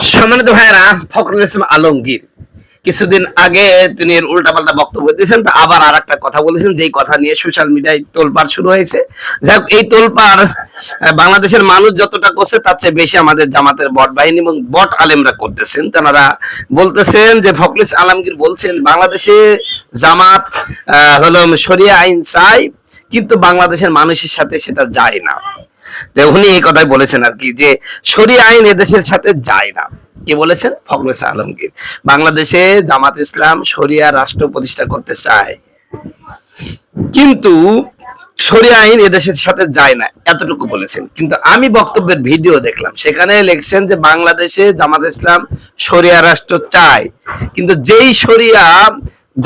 সম্মানিত ভাইয়েরা, ফখরুল ইসলাম আলমগীর কিছুদিন আগে তিনি এর উল্টাপাল্টা বক্তব্য দিয়েছেন, তা আবার আর একটা কথা বলেছেন, যেই কথা নিয়ে সোশ্যাল মিডিয়ায় তোলপাড় শুরু হয়েছে। যাই হোক, এই তোলপাড় বাংলাদেশের মানুষ যতটা করছে তার চেয়ে বেশি আমাদের জামাতের বট বাহিনী এবং বট আলেমরা করতেছেন। তারা বলতেছেন যে ফখরুল ইসলাম আলমগীর বলছেন বাংলাদেশে জামাত হলো শরিয়া আইন চাই, কিন্তু বাংলাদেশের মানুষের সাথে সেটা যায় না। উনি এই কথাই বলেছেন আর কি, যে শরিয়া আইন এদেশের সাথে যায় না। কি বলেছেন ফখরুল ইসলাম আলমগীর? বাংলাদেশে জামাত ইসলাম শরিয়া রাষ্ট্র প্রতিষ্ঠা করতে চায়, কিন্তু শরিয়া আইন এদেশের সাথে যায় না, এতটুকু বলেছেন। কিন্তু আমি বক্তব্যের ভিডিও দেখলাম, সেখানে লিখছেন যে বাংলাদেশে জামাত ইসলাম শরিয়া রাষ্ট্র চায়, কিন্তু যেই শরিয়া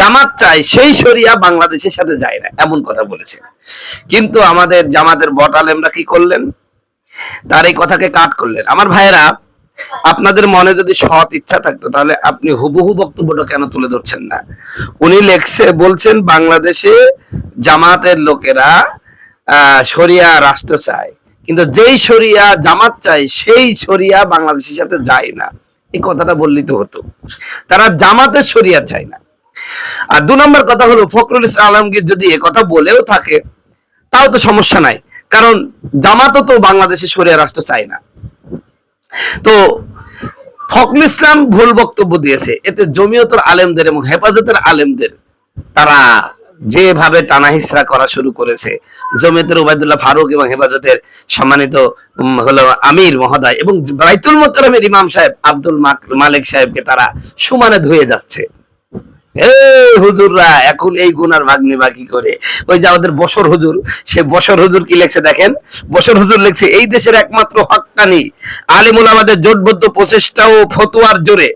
জামাত চায় সেই শরিয়া বাংলাদেশের সাথে যায় না, এমন কথা বলেছেন। কিন্তু আমাদের জামাতের বট আলেমরা কি করলেন? তার এই কথাকে কাট করলেন। আমার ভাইয়েরা, আপনাদের মনে যদি সৎ ইচ্ছা থাকতো তাহলে আপনি হুবহু বক্তব্যটা কেন তুলে ধরছেন না? উনি বলছেন বাংলাদেশে জামাতের লোকেরা শরিয়া রাষ্ট্র চায়, কিন্তু যেই শরিয়া জামাত চায় সেই শরিয়া বাংলাদেশের সাথে যায় না। এই কথাটা বললেই তো হতো, তারা জামাতের শরিয়া চায় না। আর 2 নম্বর কথা হলো, ফখরুল ইসলাম আলমগীর যদি এ কথা বলেও থাকে তাও তো সমস্যা নাই, কারণ জামাতও তো বাংলাদেশে শরিয়া রাষ্ট্র চায় না। তো ফখরুল ইসলাম ভুল বক্তব্য দিয়েছে, এতে জমিয়তের আলেমদের এবং হেফাজতের আলেমদের তারা যেভাবে টানাহিসরা করা শুরু করেছে, জমিয়তের ওবায়দুল্লাহ ফারুক এবং হেফাজতের সম্মানিত হলো আমির মহোদয় এবং বাইতুল মোকাররমের ইমাম সাহেব আব্দুল মালিক সাহেবকে তারা সমানে ধুয়ে যাচ্ছে। হুজুররা এখন এই গুনার ভাগ্নি বাকি করে। ওই যে আমাদের বশর হুজুর, সে বশর হুজুর কি লেখছে দেখেন। বশর হুজুর লেখছে, এই দেশের একমাত্র হক্কানি আলিম উলামাদের জোটবদ্ধ প্রচেষ্টা ও ফতোয়ার জোরে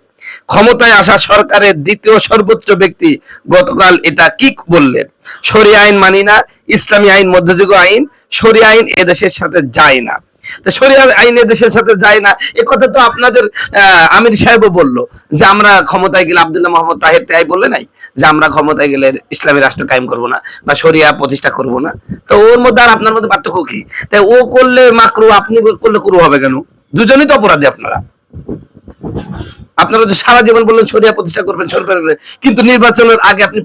ক্ষমতায় আসা সরকারের দ্বিতীয় সর্বোচ্চ ব্যক্তি গতকাল এটা কি বললেন, শরিয়া আইন মানি না, ইসলামী আইন মধ্যযুগীয় আইন, শরিয়া আইন এদেশের সাথে যায় না। তো শরিয়া আইন দেশের সাথে যায় না, এ কথা তো আপনাদের আমির সাহেবও বললো যে আমরা ক্ষমতায় গেলে, আব্দুল্লাহ মোহাম্মদ তাহের তাই বলে নাই যে আমরা ক্ষমতায় গেলে ইসলামী রাষ্ট্র কায়েম করব না বা শরিয়া প্রতিষ্ঠা করব না। তো ওর মধ্যে আর আপনার মধ্যে পার্থক্য কি? তাই ও করলে মাকরু, আপনি করলে কুরু হবে কেন? দুজনেই তো অপরাধী। আপনারা তো সারা জীবন বললেন শরিয়া প্রতিষ্ঠা করবেন, কিন্তু নির্বাচনের আগে আপনি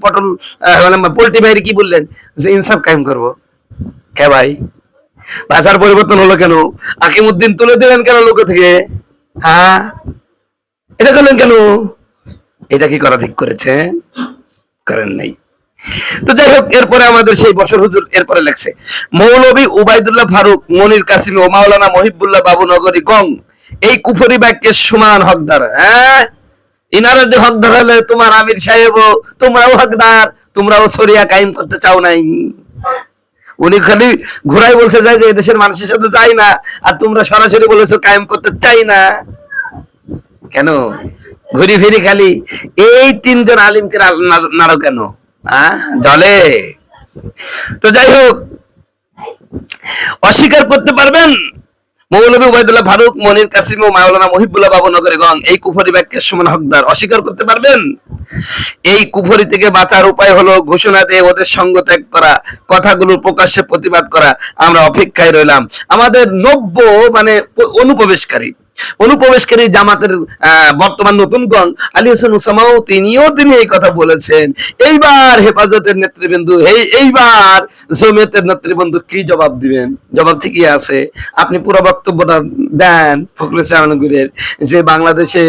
পোল্ট্রি বাইরে কি বললেন যে ইনসাফ কায়েম করব। কে ভাই, ভাষার পরিবর্তন হলো কেন? আকিমউদ্দিন তুলে দিলেন কেন লোক থেকে? হ্যাঁ, এটা করলেন কেন? এটা কি করা ঠিক করেছেন? করেন নাই। তো যাই হোক, এরপরে আমাদের সেই বশর হুজুর এরপরে লেখছে, মৌলভী উবাইদুল্লাহ ফারুক, মনির কাসিম ও মাওলানা মহিবুল্লাহ বাবুনগরী গং এই কুফরি বাক্যের সমান হকদার। হ্যাঁ, ইনারা যে হকদার হলে তোমার আমির সাহেবও তোমরাও হকদার, তোমরাও শরিয়া কায়েম করতে চাও নাই। উনি খালি ঘুরাই বলছে যায় যে দেশের মানুষের সাথে যায় না, আর তোমরা সরাসরি বলেছো কায়েম করতে চাই না। কেন ঘুরি ফিরি খালি এই 3 জন আলিমকে নাড়ো কেন? জলে। তো যাই হোক, অস্বীকার করতে পারবেন মৌলভী উবাইদুল্লাহ ফারুক, মনির কাসিম ও মাওলানা মহিবুল্লাহ বাবুনগরী গং এই কুফরি বাক্যের সমান হকদার? অস্বীকার করতে পারবেন? এই কুফরি থেকে বাঁচার উপায় হলো ঘোষণা দিয়ে ওদের সঙ্গ ত্যাগ করা, কথাগুলো প্রকাশ্যে প্রতিবাদ করা। আমরা অপেক্ষায় রইলাম। আমাদের নব্য অনুপ্রবেশকারী জামাতের বর্তমান নতুন গং আলী হোসেন উসামাও তিনি এই কথা বলেছেন। এইবার হেফাজতের নেতৃবৃন্দ, এইবার জমিয়তের নেতৃবৃন্দ কি জবাব দিবেন? জবাব ঠিকই আছে। আপনি পুরো বক্তব্যটা দেন ফখরুল ইসলাম আলমগীরের, যে বাংলাদেশে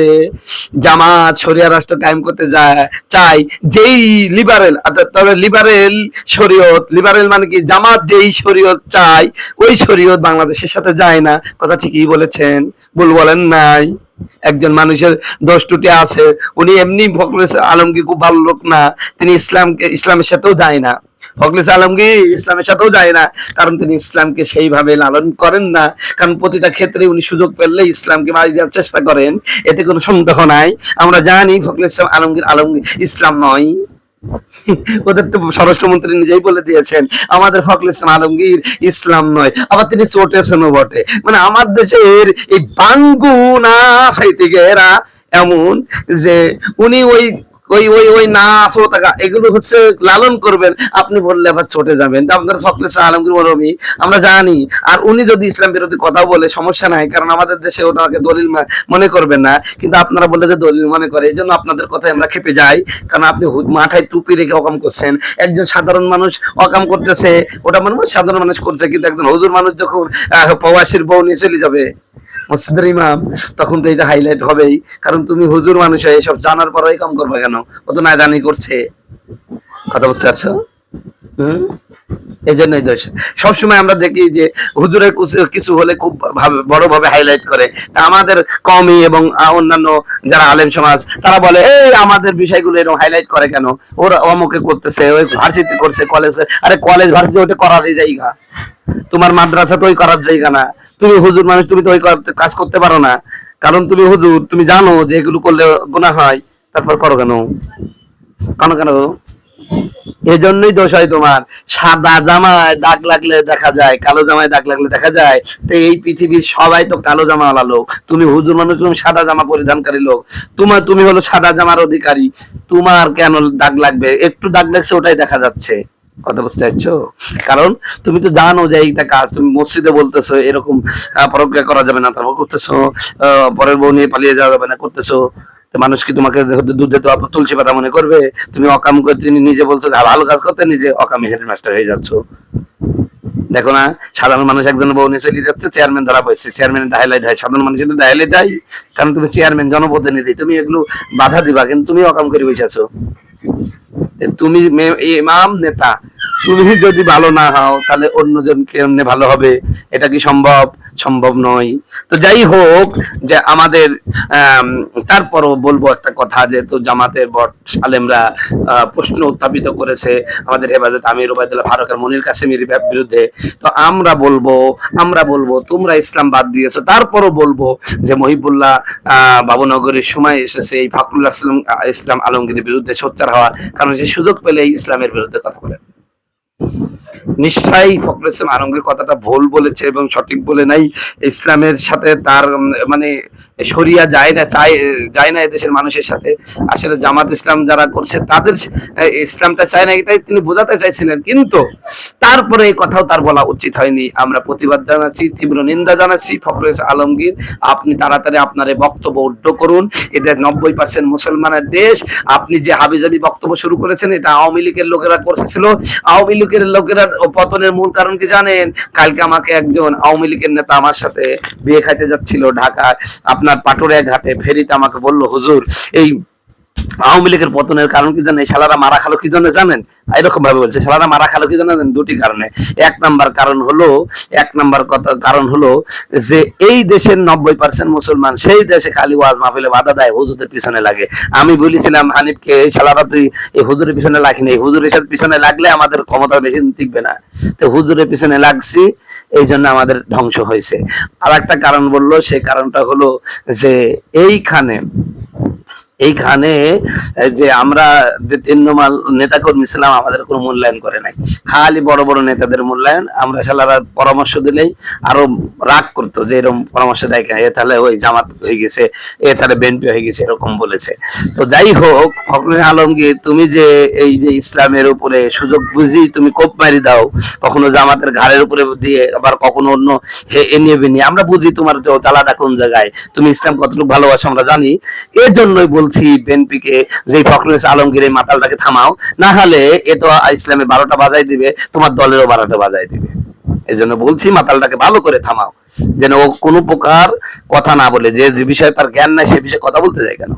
জামাত শরিয়া রাষ্ট্র কায়েম করতে চাই, যেই লিবারেল, তবে লিবারেল শরীয়ত, লিবারেল মানে কি, জামাত যেই শরীয়ত চাই ওই শরীয়ত বাংলাদেশের সাথে যায় না। কথা ঠিকই বলেছেন, ভুল বলেন নাই। একজন মানুষের দোষ ত্রুটি আছে, উনি এমনি ফখরুল আলমগীর খুব ভালো লোক না, তিনি ইসলামের সাথেও যায় না। ফখরুল আলমগীর ইসলামের সাথেও যায় না, কারণ তিনি ইসলামকে সেইভাবে লালন করেন না। কারণ প্রতিটা ক্ষেত্রে উনি সুযোগ পেলে ইসলামকে মারি দেওয়ার চেষ্টা করেন, এতে কোনো সন্দেহ নাই। আমরা জানি ফখরুল আলমগীর ইসলাম নয়। ওদের তো স্বরাষ্ট্রমন্ত্রী নিজেই বলে দিয়েছেন আমাদের ফখরুল ইসলাম আলমগীর ইসলাম নয়। আবার তিনি চটেছেনও বটে। মানে আমার দেশের এই বাঙ্গু না খাইতে গেরা এমন যে উনি ওই ওই ওই ওই না 100 টাকা এগুলো হচ্ছে লালন করবেন, আপনি বললে আবার চটে যাবেন। আপনার ফখরুল ইসলাম আলমগীর মরমি আমরা জানি। আর উনি যদি ইসলাম বিরোধী কথা বলে সমস্যা নাই, কারণ আমাদের দেশে ওনাকে দলিল মনে করবেন না, কিন্তু আপনারা বললে যে দলিল মনে করে, এই জন্য আপনাদের কথায় আমরা খেপে যাই। কারণ আপনি মাথায় টুপি রেখে অকাম করছেন, একজন সাধারণ মানুষ অকাম করতেছে, ওটা মনে হয় সাধারণ মানুষ করছে, কিন্তু একজন হুজুর মানুষ যখন প্রবাসীর বউ নিয়ে চলে যাবে মসজিদের ইমাম, তখন তো এটা হাইলাইট হবেই। কারণ তুমি হুজুর মানুষ হয়ে এসব জানার পর এই কাম করবে কেন? ও তো না জানি করছে। কথা বুঝতে পারছো? এই জন্যই দোষ। সবসময় আমরা দেখি যে হুজুরের কিছু হলে খুব বড় ভাবে হাইলাইট করে। আমাদের কওমি এবং অন্যান্য যারা আলেম সমাজ তারা বলে এই আমাদের বিষয়গুলো এরকম হাইলাইট করে কেন? ওরা অমুকে করতেছে, ওই ভার্সিটি করছে, কলেজ। আরে কলেজ ভার্সিটি ওটা করারই জায়গা, তোমার মাদ্রাসা তো ওই করার জায়গা না। তুমি হুজুর মানুষ, তুমি তো ওই কাজ করতে পারো না, কারণ তুমি হুজুর, তুমি জানো যে এগুলো করলে গুনাহ হয়, তারপর করো কেন? কেন কেন? এজন্যই দোষ হয় তোমার। সাদা জামায় দাগ লাগলে দেখা যায়, কালো জামায় দাগ লাগলে দেখা যায়। তো এই পৃথিবীর সবাই তো কালো জামাওয়ালা লোক, তুমি হুজুর মানুষ, তুমি সাদা জামা পরিধানকারী লোক, তুমি হলো সাদা জামার অধিকারী, তোমার কেন দাগ লাগবে? একটু দাগ লাগছে ওটাই দেখা যাচ্ছে। কথা বুঝতে পারছো? কারণ তুমি তো জানো যে এইটা কাজ, তুমি মসজিদে বলতেছো এরকম পরক্রিয়া করা যাবে না, তারপর করতেছো পরের বউ নিয়ে পালিয়ে যাওয়া যাবে না, করতেছো। মানুষ কি তোমাকে দুধে তো তুলসী পাতা মনে করবে? তুমি অকাম করে, তুমি নিজে বলছো ভালো কাজ করতে, নিজে অকামী হেডমাস্টার হয়ে যাচ্ছ। দেখো না, সাধারণ মানুষ একজন বউ নিয়ে চলে যাচ্ছে, চেয়ারম্যান ধরা পড়ছে, চেয়ারম্যান হাইলাইট হয়, সাধারণ মানুষের হাইলাইট হয়, কারণ তুমি চেয়ারম্যান, জনপ্রতিনিধি, তুমি এগুলো বাধা দিবা, কিন্তু তুমি অকাম করে বসে আছো। তুমি ইমাম নেতা, তুমি যদি ভালো না হও তাহলে অন্যজন কেমনে ভালো হবে? এটা কি সম্ভব? সম্ভব নয়। তো যাই হোক, যে আমাদের তারপরও বলবো একটা কথা, যেহেতু জামাতের বট আলেমরা প্রশ্ন উত্থাপিত করেছে আমাদের হেফাজত আমির ওবায়দুল্লাহ ফারুক আর মনির কাসেমির বিরুদ্ধে, তো আমরা বলবো তোমরা ইসলাম বাদ দিয়েছো। তারপরও বলবো যে মহিবুল্লাহ বাবুনগরের সময় এসেছে এই ফখরুল ইসলাম আলমগীরের বিরুদ্ধে সোচ্চার হওয়া, কারণ সে সুযোগ পেলে ইসলামের বিরুদ্ধে কথা বলে। নিশ্চয়ই ফখরুল ইসলাম আলমগীর কথাটা ভুল বলেছে এবং সঠিক বলে নাই। ইসলামের সাথে তার মানে শরিয়া যায় না এদেশের মানুষের সাথে। আসলে জামাত ইসলাম যারা করছে তাদের ইসলামটা চায় না, এটাই তিনি বোঝাতে চাইছিলেন, কিন্তু তারপরে এই কথাও তার বলা উচিত হয়নি। আমরা প্রতিবাদ জানাচ্ছি, তীব্র নিন্দা জানাচ্ছি। ফখরুল ইসলাম আলমগীর, আপনি তাড়াতাড়ি আপনার এই বক্তব্য উদ্ধ করুন। এদের 90% মুসলমানের দেশ। আপনি যে হাবিজাবি বক্তব্য শুরু করেছেন, এটা আওয়ামী লীগের লোকেরা করেছিল। আওয়ামী লীগের লোকেরা পতনের মূল কারণ কি জানেন? কালকে আমাকে একজন আওয়ামী লীগের নেতা আমার সাথে বিয়ে খাইতে যাচ্ছিল ঢাকার আপনার পাটুরিয়া ঘাটে, ফেরিতে আমাকে বলল, হুজুর এই আওয়ামী লীগের পতনের কারণ কি জানেন? শালারা মারা খালো কি জন্য জানেন? এরকম ভাবে বলছে, শালারা মারা খালো কি জানেন? দুটি কারণে। এক নাম্বার কারণ হলো যে এই দেশের 90% মুসলমান, সেই দেশে খালি ওয়াজ মাহফিলে বাধা দেয়, হুজুরের পিছনে লাগে। আমি বলেছিলাম হানিফকে, শালারা তুই এই হুজুরের পিছনে লাগিনি, হুজুরের সাথে পিছনে লাগলে আমাদের ক্ষমতা বেশি টিকবে না। তো হুজুরের পিছনে লাগছি, এই জন্য আমাদের ধ্বংস হয়েছে। আর একটা কারণ বললো, সেই কারণটা হলো যে এইখানে যে আমরা যে তিনমাল নেতা কর্মী ছিলাম, আমাদের কোনো মূল্যায়ন করে নাই, খালি বড় বড় নেতাদের মূল্যায়ন। আমরা শালারা পরামর্শ দিলেই আরো রাগ করতো যে এরকম পরামর্শ দেয় কেন, এ তাহলে ওই জামাত হয়ে গেছে, এ তাহলে বিএনপি হয়ে গেছে, এরকম বলেছে। তো যাই হোক, ফখরুল আলমগীর, তুমি যে এই যে ইসলামের উপরে সুযোগ বুঝি তুমি কোপ মারি দাও, কখনো জামাতের ঘাড়ের উপরে দিয়ে, আবার কখনো অন্য নিয়ে আমরা বুঝি তোমার জ্বালাটা কোন জায়গায়, তুমি ইসলাম কতটুকু ভালোবাসো আমরা জানি। এর জন্যই বলছি বিএনপিকে যে ফখরুল আলমগীর এই মাতালটাকে থামাও, না হলে এ তো ইসলামে 12টা বাজাই দিবে, তোমার দলেরও 12টা বাজাই দিবে। এই জন্য বলছি মাতালটাকে ভালো করে থামাও, যেন ও কোনো প্রকার কথা না বলে, যে বিষয়ে তার জ্ঞান নাই সে বিষয়ে কথা বলতে যায় কেন।